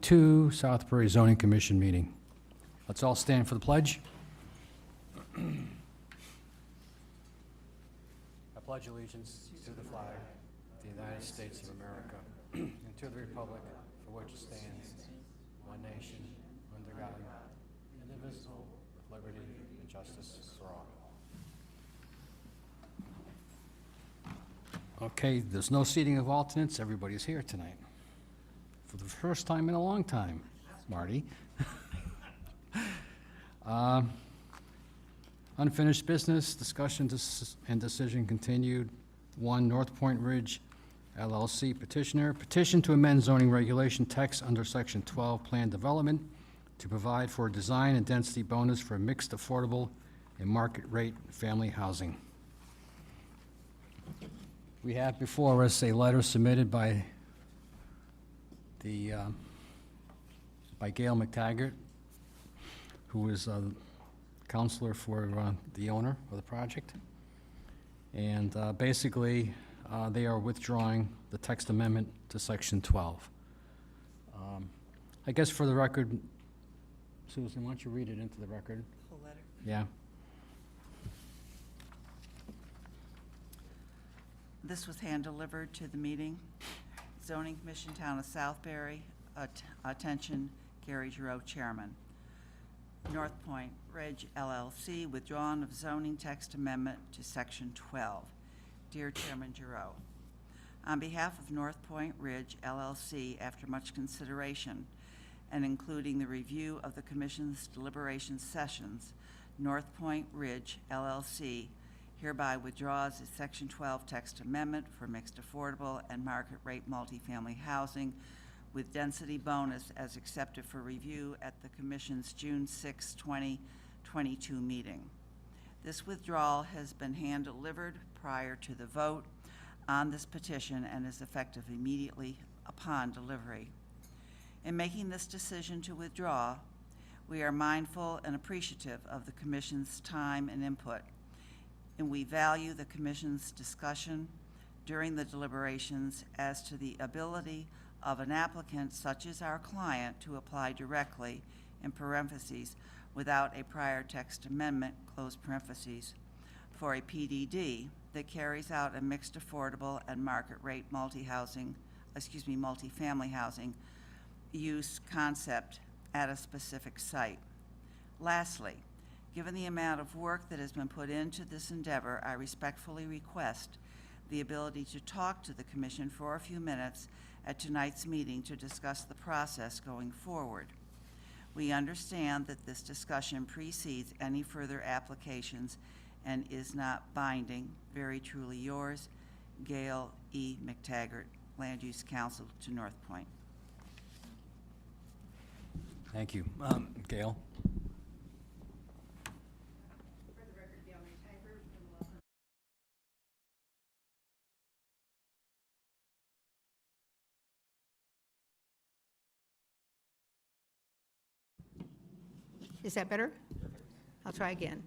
2022 Southbury Zoning Commission meeting. Let's all stand for the pledge. I pledge allegiance to the flag of the United States of America and to the republic for which it stands, one nation, under God, indivisible, with liberty and justice for all. Okay, there's no seating of alternates. Everybody's here tonight. For the first time in a long time, Marty. Unfinished business, discussion and decision continued. 1, North Point Ridge LLC petitioner, petition to amend zoning regulation text under Section 12 Plan Development to provide for a design and density bonus for mixed affordable and market rate family housing. We have before us a letter submitted by Gail McTaggart, who is a counselor for the owner of the project. And basically, they are withdrawing the text amendment to Section 12. I guess for the record, Susan, why don't you read it into the record? Whole letter. Yeah. This was hand-delivered to the meeting. Zoning Commission, Town of Southbury. Attention, Gary Giroux, Chairman. North Point Ridge LLC, withdrawn of zoning text amendment to Section 12. Dear Chairman Giroux, on behalf of North Point Ridge LLC, after much consideration and including the review of the Commission's deliberation sessions, North Point Ridge LLC hereby withdraws its Section 12 text amendment for mixed affordable and market rate multifamily housing with density bonus as accepted for review at the Commission's June 6, 2022 meeting. This withdrawal has been hand-delivered prior to the vote on this petition and is effective immediately upon delivery. In making this decision to withdraw, we are mindful and appreciative of the Commission's time and input, and we value the Commission's discussion during the deliberations as to the ability of an applicant such as our client to apply directly, in parentheses, without a prior text amendment, close parentheses, for a PDD that carries out a mixed affordable and market rate multifamily housing use concept at a specific site. Lastly, given the amount of work that has been put into this endeavor, I respectfully request the ability to talk to the Commission for a few minutes at tonight's meeting to discuss the process going forward. We understand that this discussion precedes any further applications and is not binding. Very truly yours, Gail E. McTaggart, Land Use Council to North Point. Thank you. Gail? Is that better? I'll try again.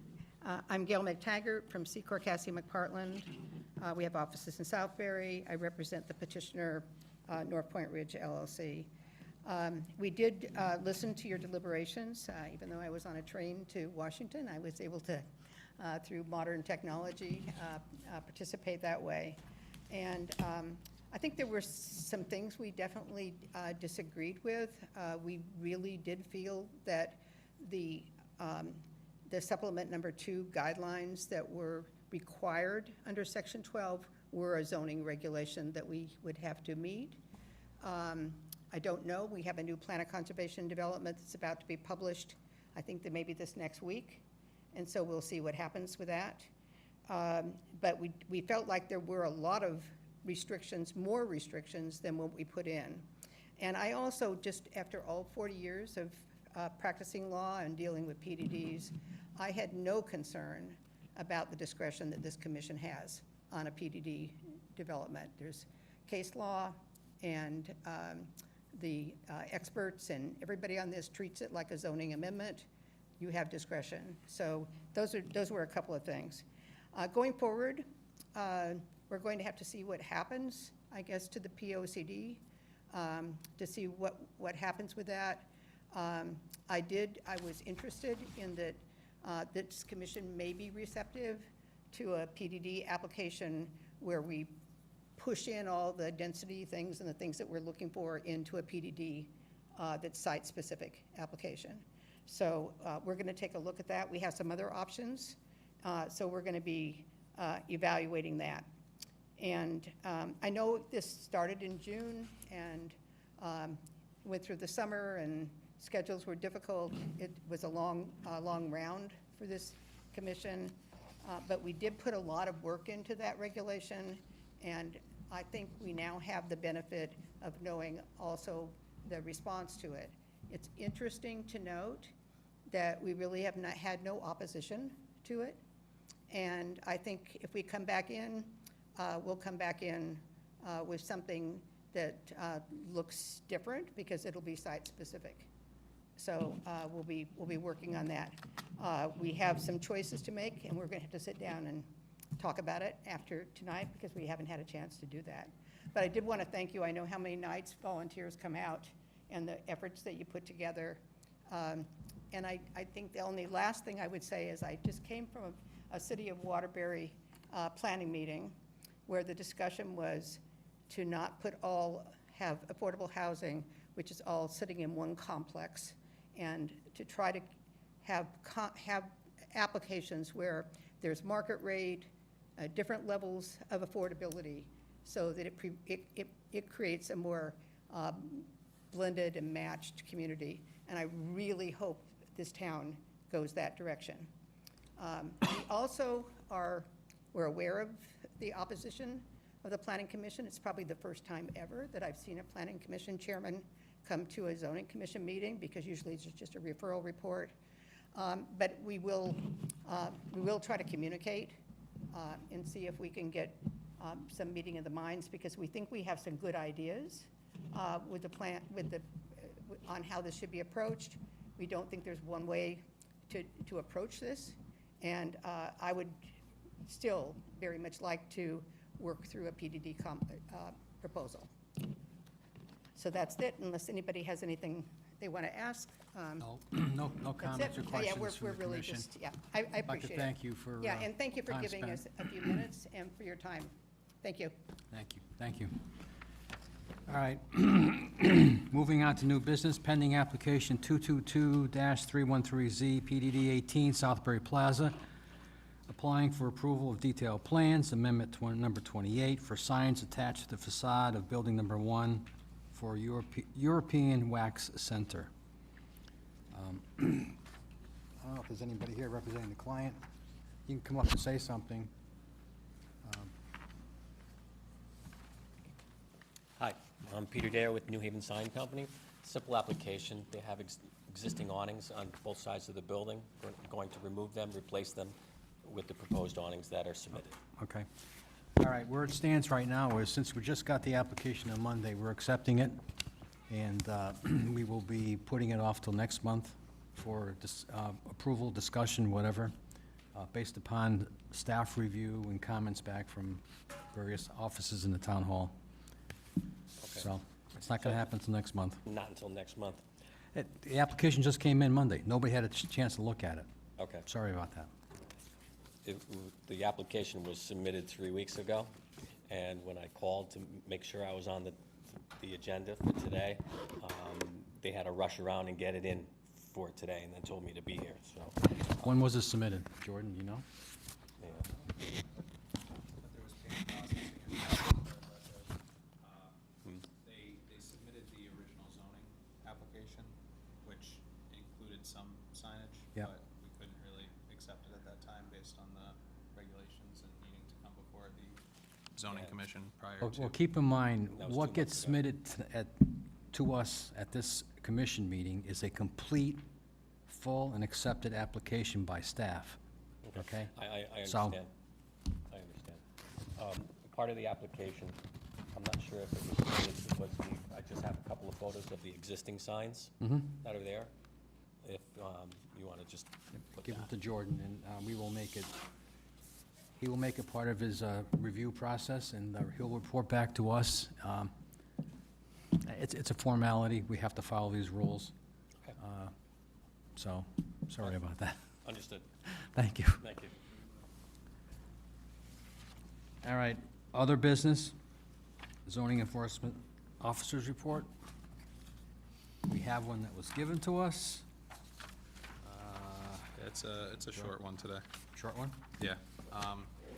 I'm Gail McTaggart from Secor Cassie McPartland. We have offices in Southbury. I represent the petitioner, North Point Ridge LLC. We did listen to your deliberations. Even though I was on a train to Washington, I was able to, through modern technology, participate that way. And I think there were some things we definitely disagreed with. We really did feel that the supplement number 2 guidelines that were required under Section 12 were a zoning regulation that we would have to meet. I don't know. We have a new plan of conservation and development that's about to be published, I think that maybe this next week, and so we'll see what happens with that. But we felt like there were a lot of restrictions, more restrictions than what we put in. And I also, just after all 40 years of practicing law and dealing with PDDs, I had no concern about the discretion that this commission has on a PDD development. There's case law, and the experts and everybody on this treats it like a zoning amendment. You have discretion. So those were a couple of things. Going forward, we're going to have to see what happens, I guess, to the POCD. to see what happens with that. I was interested in that this commission may be receptive to a PDD application where we push in all the density things and the things that we're looking for into a PDD that's site-specific application. So we're going to take a look at that. We have some other options, so we're going to be evaluating that. And I know this started in June and went through the summer, and schedules were difficult. It was a long round for this commission, but we did put a lot of work into that regulation, and I think we now have the benefit of knowing also the response to it. It's interesting to note that we really have not had no opposition to it, and I think if we come back in, we'll come back in with something that looks different because it'll be site-specific. So we'll be working on that. We have some choices to make, and we're going to have to sit down and talk about it after tonight because we haven't had a chance to do that. But I did want to thank you. I know how many nights volunteers come out and the efforts that you put together. And I think the only last thing I would say is I just came from a City of Waterbury planning meeting where the discussion was to not have affordable housing, which is all sitting in one complex, and to try to have applications where there's market rate, different levels of affordability, so that it creates a more blended and matched community. And I really hope this town goes that direction. We're aware of the opposition of the Planning Commission. It's probably the first time ever that I've seen a Planning Commission chairman come to a zoning commission meeting, because usually it's just a referral report. But we will try to communicate and see if we can get some meeting of the minds, because we think we have some good ideas with the plan, on how this should be approached. We don't think there's one way to approach this, and I would still very much like to work through a PDD proposal. So that's it, unless anybody has anything they want to ask. No That's comments it. or questions Yeah, from we're the really commission. just, yeah, I appreciate it. I'd like to thank you for Yeah, and thank you for time giving spent. us a few minutes and for your time. Thank you. Thank you. All right. Moving on to new business, pending application 222-313Z, PDD 18, Southbury Plaza. Applying for approval of detailed plans, amendment number 28, for signs attached to the facade of building number 1 for European Wax Center. I don't know if there's anybody here representing the client. You can come up and say something. Hi, I'm Peter Dare with New Haven Sign Company. Simple application. They have existing awnings on both sides of the building. We're going to remove them, replace them with the proposed awnings that are submitted. Okay. All right, where it stands right now is, since we just got the application on Monday, we're accepting it, and we will be putting it off till next month for approval, discussion, whatever, based upon staff review and comments back from various offices in the town hall. Okay. So it's not going to happen until next month. Not until next month. The application just came in Monday. Nobody had a chance to look at it. Okay. Sorry about that. The application was submitted 3 weeks ago, and when I called to make sure I was on the agenda for today, they had to rush around and get it in for today, and then told me to be here, so, When was it submitted? Jordan, do you know? yeah. But there was payment processing involved, they submitted the original zoning application, which included some signage. Yep. But we couldn't really accept it at that time based on the regulations and needing to come before the zoning Yeah. commission prior Well, to. keep in mind, That was what 2 gets months ago. submitted to us at this commission meeting is a complete, full, and accepted application by staff, okay? I So- understand. I understand. Part of the application, I'm not sure if it was submitted because I just have a couple of photos of the existing signs that are there. If you want to just put Give it that. to Jordan, and he will make it part of his review process, and he'll report back to us. It's a formality. We have to follow these rules. Okay. So, sorry about that. Understood. Thank you. Thank you. All right, other business, zoning enforcement officers report. We have one that was given to us. It's a short one today. Short one? Yeah,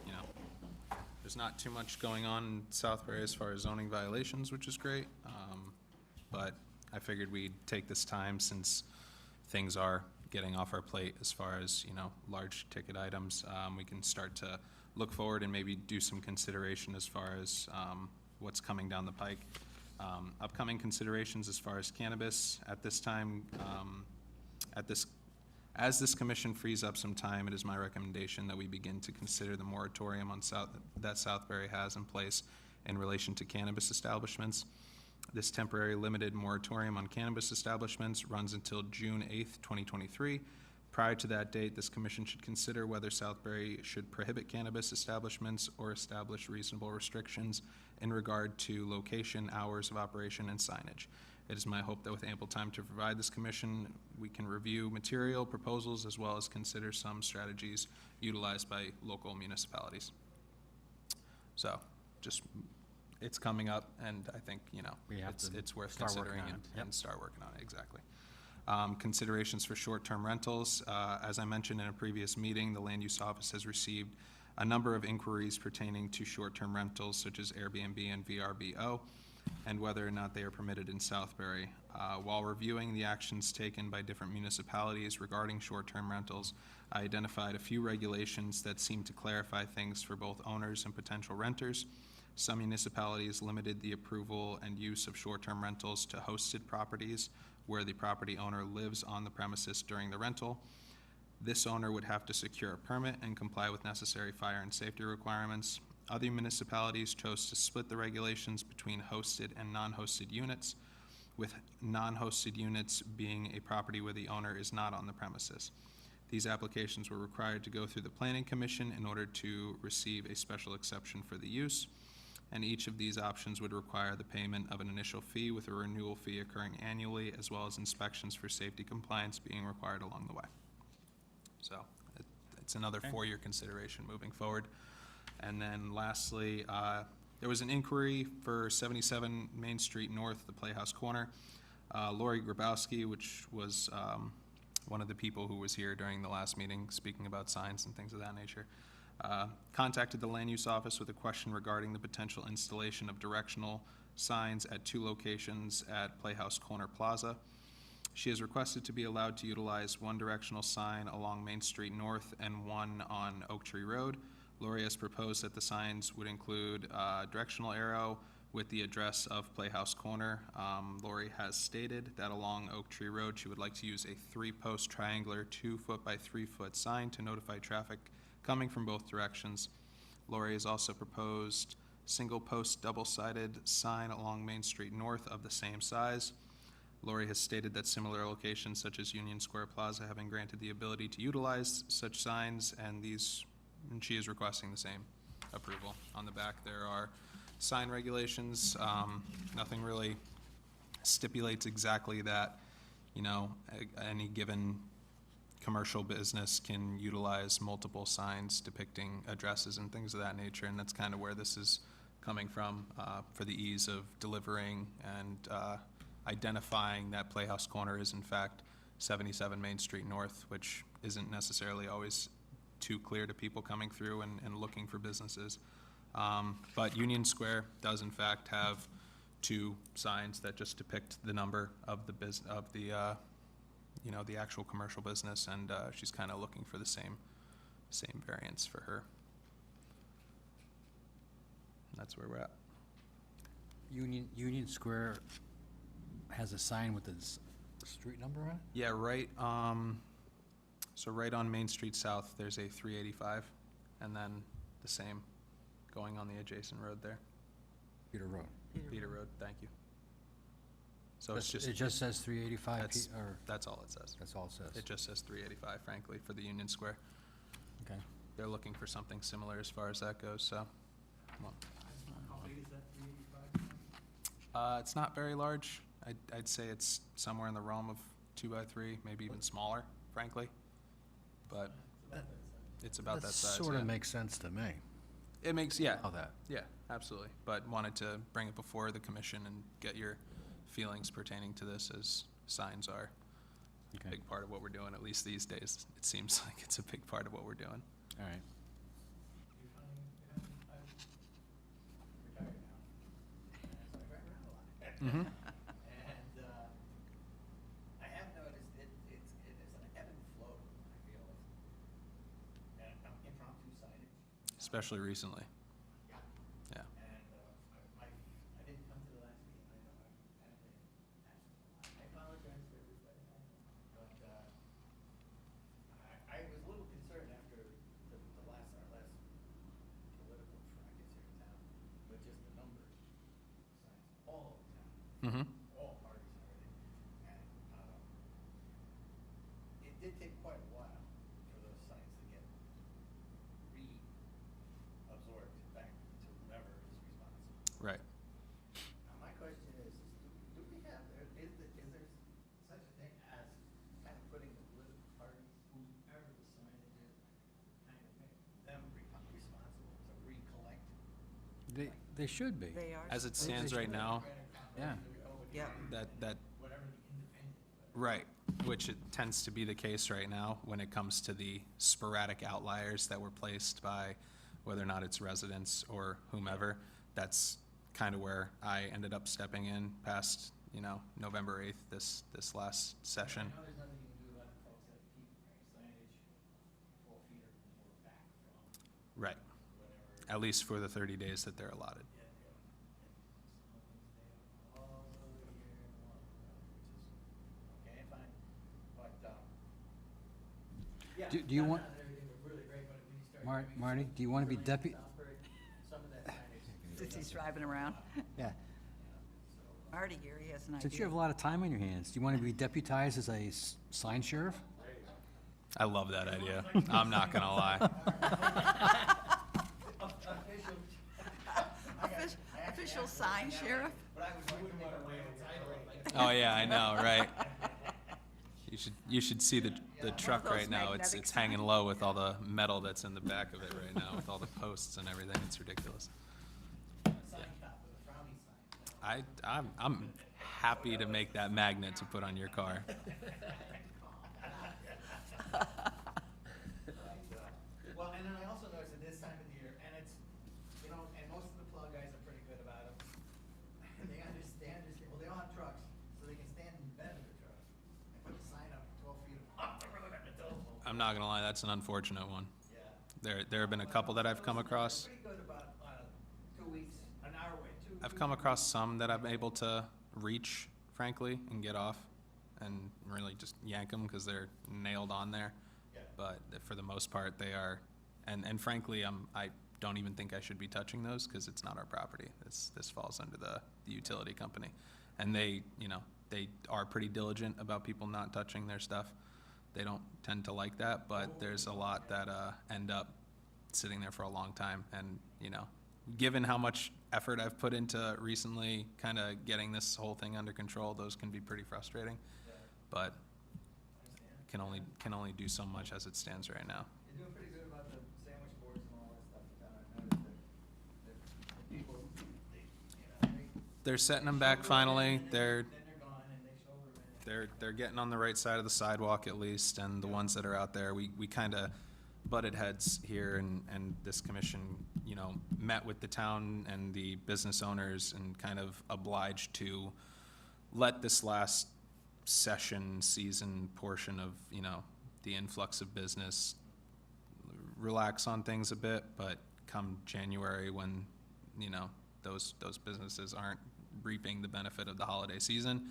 you know, there's not too much going on in Southbury as far as zoning violations, which is great. But I figured we'd take this time since things are getting off our plate as far as, you know, large ticket items. We can start to look forward and maybe do some consideration as far as, what's coming down the pike. Upcoming considerations as far as cannabis at this time, as this commission frees up some time, it is my recommendation that we begin to consider the moratorium on that Southbury has in place in relation to cannabis establishments. This temporary limited moratorium on cannabis establishments runs until June 8th, 2023. Prior to that date, this commission should consider whether Southbury should prohibit cannabis establishments or establish reasonable restrictions in regard to location, hours of operation, and signage. It is my hope that with ample time to provide this commission, we can review material proposals as well as consider some strategies utilized by local municipalities. So, just, it's coming up, and I think, you know, We have to it's worth start working considering on and, it. Yep. and start working on it, exactly. Considerations for short-term rentals. As I mentioned in a previous meeting, the Land Use Office has received a number of inquiries pertaining to short-term rentals such as Airbnb and VRBO, and whether or not they are permitted in Southbury. While reviewing the actions taken by different municipalities regarding short-term rentals, I identified a few regulations that seem to clarify things for both owners and potential renters. Some municipalities limited the approval and use of short-term rentals to hosted properties where the property owner lives on the premises during the rental. This owner would have to secure a permit and comply with necessary fire and safety requirements. Other municipalities chose to split the regulations between hosted and non-hosted units, with non-hosted units being a property where the owner is not on the premises. These applications were required to go through the Planning Commission in order to receive a special exception for the use, and each of these options would require the payment of an initial fee with a renewal fee occurring annually, as well as inspections for safety compliance being required along the way. So it's another four-year consideration moving forward. And then lastly, there was an inquiry for 77 Main Street North, the Playhouse Corner. Lori Grabowski, which was one of the people who was here during the last meeting speaking about signs and things of that nature, contacted the Land Use Office with a question regarding the potential installation of directional signs at 2 locations at Playhouse Corner Plaza. She has requested to be allowed to utilize one directional sign along Main Street North and one on Oak Tree Road. Lori has proposed that the signs would include a directional arrow with the address of Playhouse Corner. Lori has stated that along Oak Tree Road, she would like to use a 3-post triangular 2-foot by 3-foot sign to notify traffic coming from both directions. Lori has also proposed single-post double-sided sign along Main Street North of the same size. Lori has stated that similar locations such as Union Square Plaza have been granted the ability to utilize such signs, and she is requesting the same approval. On the back, there are sign regulations. Nothing really stipulates exactly that, you know, any given commercial business can utilize multiple signs depicting addresses and things of that nature, and that's kind of where this is coming from, for the ease of delivering and identifying that Playhouse Corner is in fact 77 Main Street North, which isn't necessarily always too clear to people coming through and looking for businesses. But Union Square does in fact have 2 signs that just depict the number of the you know, the actual commercial business, and she's kind of looking for the same variance for her. And that's where we're at. Union Square has a sign with the street number on it? Yeah, right, so right on Main Street South, there's a 385, and then the same going on the adjacent road there. Peter Road. Peter Road, thank you. So it's just, It just says 385, That's- or, that's all it says. that's all it says? It just says 385, frankly, for the Union Square. Okay. They're looking for something similar as far as that goes, so. Well, It's not very large. I'd say it's somewhere in the realm of 2x3, maybe even smaller, frankly. But it's about that size. Sort yeah. of makes sense to me. It makes, yeah, How that, yeah, absolutely. But wanted to bring it before the commission and get your feelings pertaining to this, as signs are a okay, big part of what we're doing, at least these days. It seems like it's a big part of what we're doing. all right. Mm-hmm. And I have noticed it's an ebb and flow, I feel, and impromptu signage. Especially recently. Yeah. Yeah. And I didn't come to the last meeting, I know I've been absent. I apologize to everybody, but I was a little concerned after our last political fracas here in town, with just the number of signs all over town. Mm-hmm. All parties and everything. And it did take quite a while for those signs to get reabsorbed back to whomever is responsible. Right. Now, my question is do we have, is there such a thing as kind of putting the political parties, whoever the signage is, kind of make them responsible to recollect? They should be. They are. As it stands right now, Yeah. Yep. that Whatever the independent. right, which it tends to be the case right now when it comes to the sporadic outliers that were placed by whether or not it's residents or whomever. That's kind of where I ended up stepping in past, November 8th, this last session. I know there's nothing you can do about the folks that keep signage 4 feet or more back from Right, whatever. at least for the 30 days that they're allotted. Yeah, yeah. And some of them stay up all year long, which is, okay, fine, but, yeah. Do you want- downtown and everything was really great, but when you start doing Marty, some do you want to be overlays deputy? in Southbury, some of that signage. Since he's driving around. Yeah. Marty here, he has an idea. Since you have a lot of time on your hands, do you want to be deputized as a sign sheriff? I love that idea. I'm not gonna lie. Official sign sheriff? But I was wondering away with title. Oh yeah, I know, right? You should see the truck those right now. It's magnetic hanging signs. low with all the metal that's in the back of it right now, with all the posts and everything. It's ridiculous. Sign top with a frowny sign. I'm happy to make that magnet to put on your car. Well, and then I also noticed at this time of the year, and it's, and most of the plow guys are pretty good about it. And they understand, well, they all have trucks, so they can stand in the bed of the truck and put the sign up 12 feet off the road at the telephone. I'm not gonna lie, that's an unfortunate one. Yeah. There have been a couple that I've come across. Pretty good about, 2 weeks, an hour away, I've come across some that I'm able to reach, frankly, and get off and really just yank them because they're nailed on there. Yeah. But for the most part, they are, and frankly, I don't even think I should be touching those because it's not our property. This falls under the utility company. And they are pretty diligent about people not touching their stuff. They don't tend to like that, but there's a lot that end up sitting there for a long time. And, given how much effort I've put into recently kind of getting this whole thing under control, those can be pretty frustrating. But can only do so much as it stands right now. You're doing pretty good about the sandwich boards and all that stuff, but I noticed that the people, They're setting them back finally. They're then they're gone and they shoulder them in. they're getting on the right side of the sidewalk at least, and the ones that are out there, we kind of butted heads here, and this commission, met with the town and the business owners and kind of obliged to let this last season portion of, the influx of business relax on things a bit, but come January when, those businesses aren't reaping the benefit of the holiday season,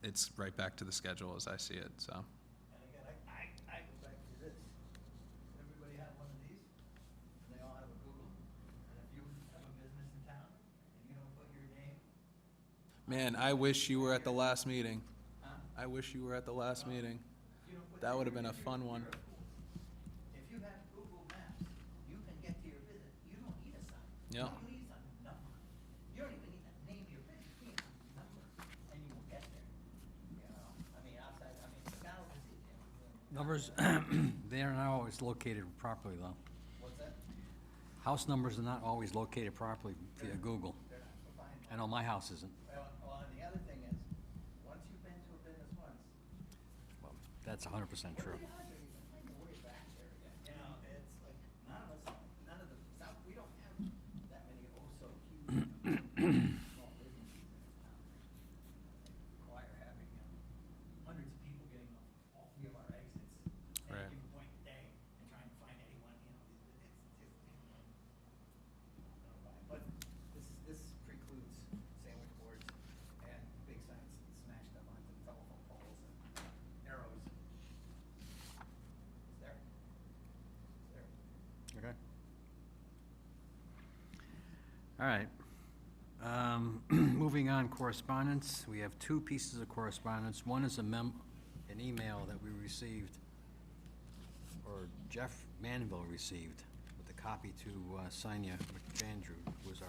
it's right back to the schedule as I see it, so. And again, I go back to this. Everybody have one of these, and they all have a Google. And if you have a business in town, and you don't put your name, Man, I wish you were at the last meeting. huh? I wish you were at the last meeting. If you don't put That your would have been a name, fun one. you're a fool. If you have Google Maps, you can get to your business. You don't need a sign. Yeah. All you need is a number. You don't even need to name your business. You need a Numbers, they are not always located properly, though. What's that? House numbers are not always located properly via Google. They're not, we're fine. I know my house isn't. Well, and the other thing is, once you've been to a business once, Well, that's 100% true. the odds are you're gonna find your way back there again. You know, it's like, none of the, South, we don't have that many oh so huge small businesses in this town. Require having hundreds of people getting off all three of our exits at Right. any given point in the day and trying to find anyone, you know, but this precludes sandwich boards and big signs smashed up onto the telephone poles and arrows. It's there. It's there. Okay. All right. Moving on, correspondence. We have two pieces of correspondence. One is an email that we received, or Jeff Manville received, with a copy to Sonia McAndrew, who is our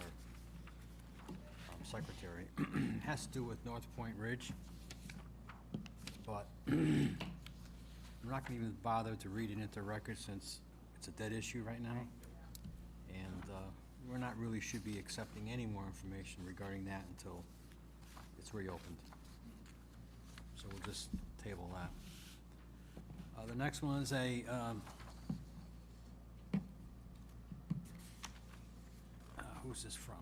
secretary. Has to do with North Point Ridge, but I'm not going to even bother to read it into record since it's a dead issue right now. And we're not really should be accepting any more information regarding that until it's reopened. So we'll just table that. The next one is who's this from?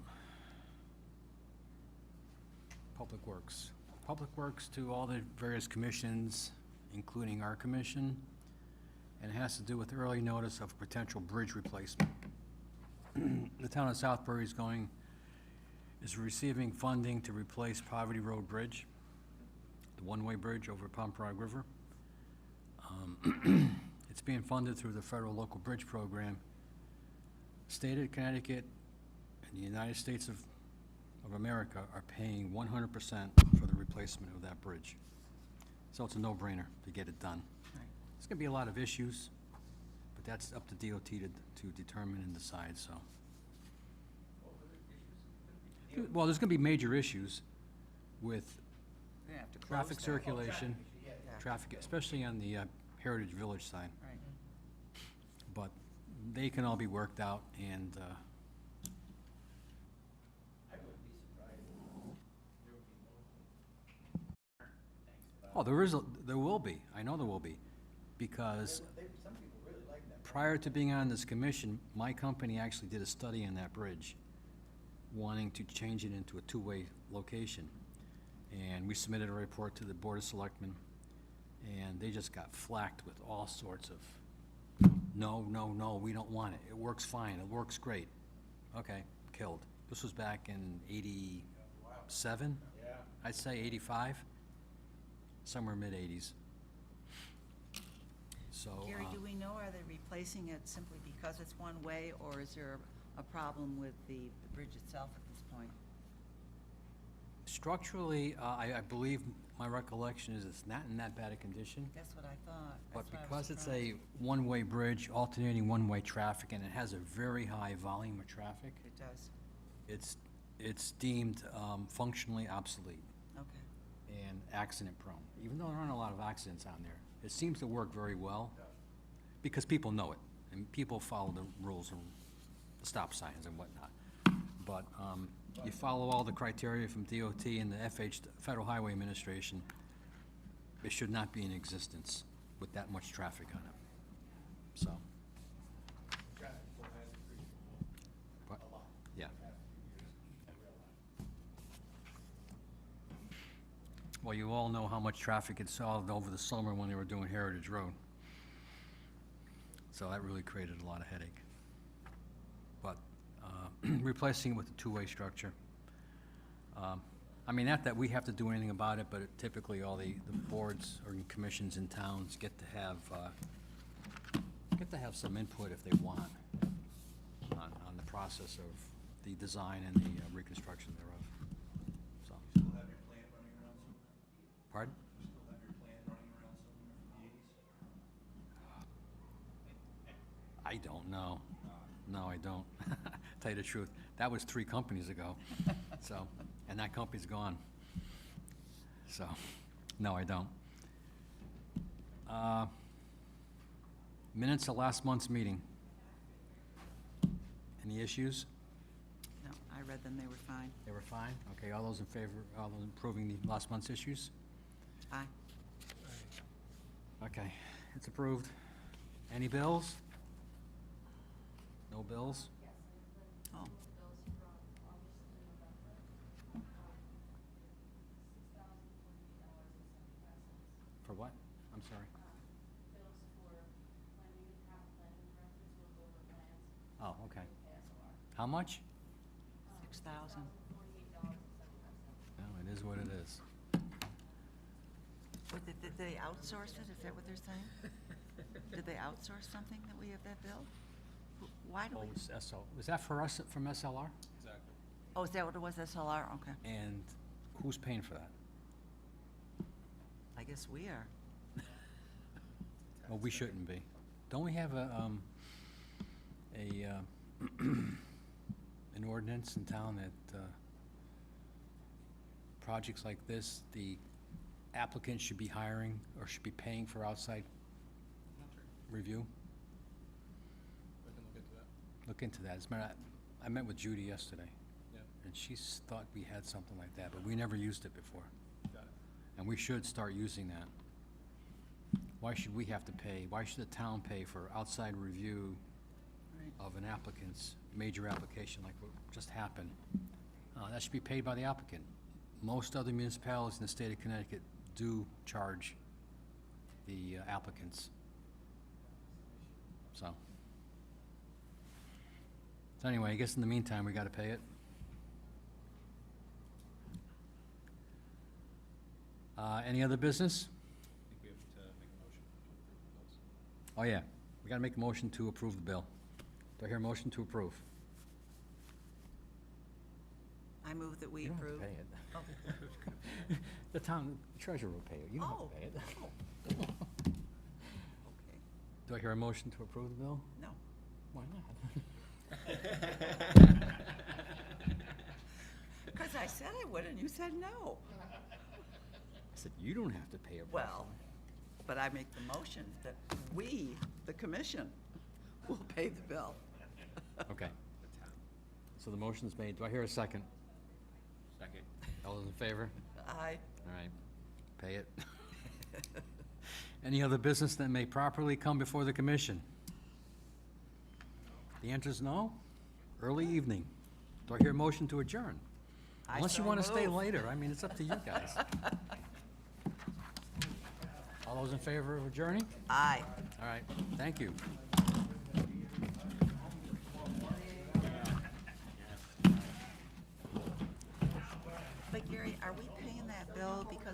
Public Works. Public Works to all the various commissions, including our commission, and it has to do with early notice of potential bridge replacement. The town of Southbury is receiving funding to replace Poverty Road Bridge, the one-way bridge over Pomperaug River. It's being funded through the federal local bridge program. State of Connecticut and the United States of America are paying 100% for the replacement of that bridge. So it's a no-brainer to get it done. There's gonna be a lot of issues, but that's up to DOT to determine and decide, so. Well, there's gonna be major issues with We're gonna have to close traffic that. circulation, Yeah. traffic, especially on the Heritage Village side. Right. But they can all be worked out, and, I wouldn't be surprised if there would be no thanks oh, there will be, I know there will be, because some people really like that. prior to being on this commission, my company actually did a study on that bridge, wanting to change it into a two-way location. And we submitted a report to the Board of Selectmen, and they just got flacked with all sorts of, no, no, no, we don't want it. It works fine, it works great. Okay, killed. This was back in 87? Yeah. I'd say 85, somewhere mid-80s. So, Gary, do we know, are they replacing it simply because it's one way, or is there a problem with the bridge itself at this point? structurally, I believe, my recollection is it's not in that bad a condition. That's what I thought. But That's why I was because it's surprised. a one-way bridge, alternating one-way traffic, and it has a very high volume of traffic, It does, it's deemed functionally obsolete okay. and accident-prone. Even though there aren't a lot of accidents on there, it seems to work very well because people know it, and people follow the rules and the stop signs and whatnot. But you follow all the criteria from DOT and the FH, Federal Highway Administration, it should not be in existence with that much traffic on it, so. What? Yeah. Well, you all know how much traffic it solved over the summer when they were doing Heritage Road. So that really created a lot of headache. But replacing it with a two-way structure. I mean, not that we have to do anything about it, but typically all the boards or commissions in towns get to have some input if they want on the process of the design and the reconstruction thereof, so. Still have your plant running around somewhere? Pardon? Still have your plant running around somewhere from the 80s? I don't know. No, I don't. Tell you the truth, that was 3 companies ago, so, and that company's gone. So, no, I don't. Minutes of last month's meeting. Any issues? No, I read them, they were fine. They were fine? Okay, all those in favor, all those approving the last month's issues? Aye. Okay, it's approved. Any bills? No bills? Oh, For what? I'm sorry. Oh, okay. How much? 6,000. Well, it is what it is. But did they outsource it? Is that what they're saying? Did they outsource something that we have that bill? Why do Oh, we? it's SL, was that for us, from SLR? Exactly. Oh, is that what it was, SLR? Okay. And who's paying for that? I guess we are. Well, we shouldn't be. Don't we have an ordinance in town that, projects like this, the applicant should be hiring or should be paying for outside Not sure. review? We can look into that. Look into that. As a matter, I met with Judy yesterday, Yeah, and she thought we had something like that, but we never used it before. got it. And we should start using that. Why should we have to pay, why should the town pay for outside review Right. of an applicant's major application like what just happened? That should be paid by the applicant. Most other municipalities in the state of Connecticut do charge the applicants. So anyway, I guess in the meantime, we gotta pay it. Any other business? I think we have to make a motion to approve the bills. Oh, yeah, we gotta make a motion to approve the bill. Do I hear a motion to approve? I move that we You don't have approve. to pay it. Oh. The town treasurer will pay it, you don't have Oh. to pay it. Okay. Do I hear a motion to approve the bill? No. Why not? Because I said I would, and you said no. I said, you don't have to pay it. Well, but I make the motion that we, the commission, will pay the bill. Okay. So the motion's made. Do I hear a second? Second. All those in favor? Aye. All right, pay it. Any other business that may properly come before the commission? The answer is no. Early evening. Do I hear a motion to adjourn? I Unless you so want to stay move. later. I mean, it's up to you guys. All those in favor of adjourning? Aye. All right, thank you. But Gary, are we paying that bill because